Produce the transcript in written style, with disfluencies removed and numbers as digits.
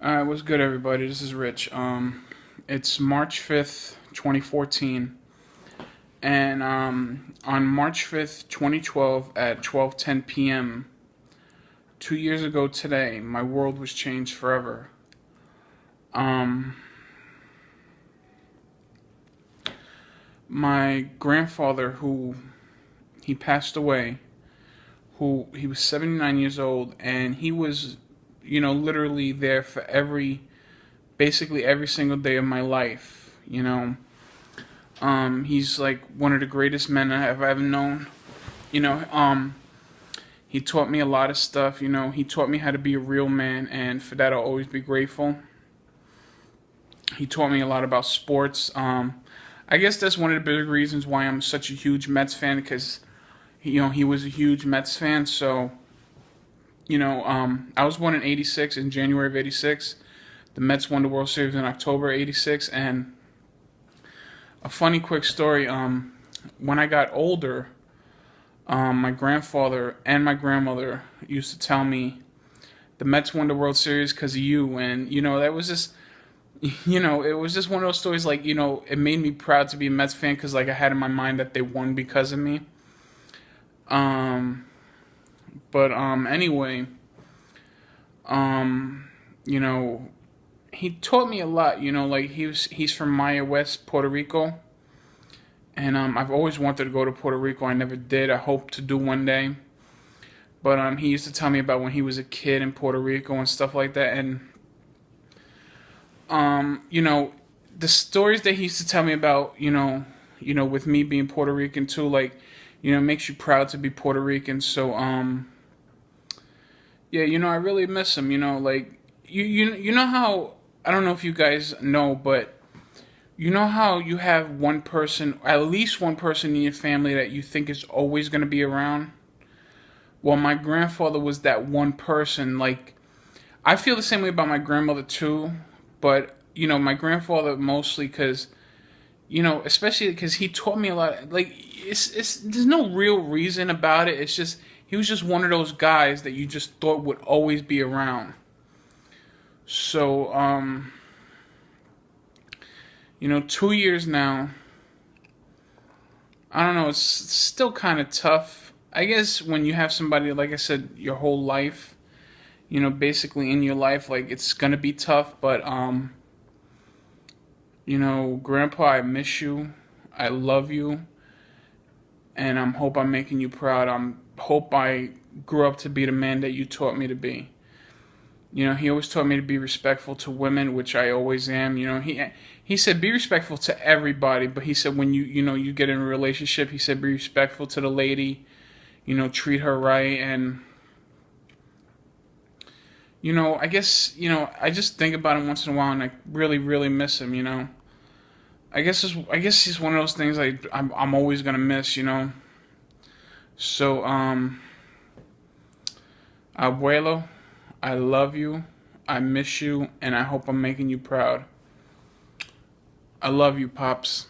What's good, everybody? This is Rich. It's March 5th, 2014, and on March 5th, 2012, at 12:10 p.m., 2 years ago today, my world was changed forever. Um, my grandfather, who he passed away, who he was 79 years old, and he was, literally there for basically every single day of my life. He's like one of the greatest men I've ever known. You know, um, he taught me a lot of stuff. He taught me how to be a real man, and for that I'll always be grateful. He taught me a lot about sports. I guess that's one of the big reasons why I'm such a huge Mets fan, because he was a huge Mets fan. So I was born in '86, in January of '86. The Mets won the World Series in October '86, and a funny quick story. When I got older, my grandfather and my grandmother used to tell me the Mets won the World Series because of you, and that was just, it was just one of those stories. Like, it made me proud to be a Mets fan because, like, I had in my mind that they won because of me. Um, but anyway, um, you know, he taught me a lot. Like, he's from Maya West, Puerto Rico, and I've always wanted to go to Puerto Rico. I never did. I hope to do one day. But he used to tell me about when he was a kid in Puerto Rico and stuff like that. And the stories that he used to tell me about, with me being Puerto Rican too, like, makes you proud to be Puerto Rican. So yeah, I really miss him. Like, you know how, I don't know if you guys know, but you know how you have one person, at least one person in your family that you think is always going to be around. Well, my grandfather was that one person. Like, I feel the same way about my grandmother too, but my grandfather mostly because especially because he taught me a lot. Like, it's there's no real reason about it. It's just he was just one of those guys that you just thought would always be around. So 2 years now. I don't know. It's still kind of tough. I guess when you have somebody, like I said, your whole life, basically in your life, like, it's gonna be tough. But Grandpa, I miss you. I love you, and hope I'm making you proud. Hope I grew up to be the man that you taught me to be. He always taught me to be respectful to women, which I always am. He said be respectful to everybody, but he said when you get in a relationship, he said be respectful to the lady. Treat her right, and I guess I just think about him once in a while, and I really, really miss him. I guess he's one of those things I'm always gonna miss. So Abuelo, I love you, I miss you, and I hope I'm making you proud. I love you, pops.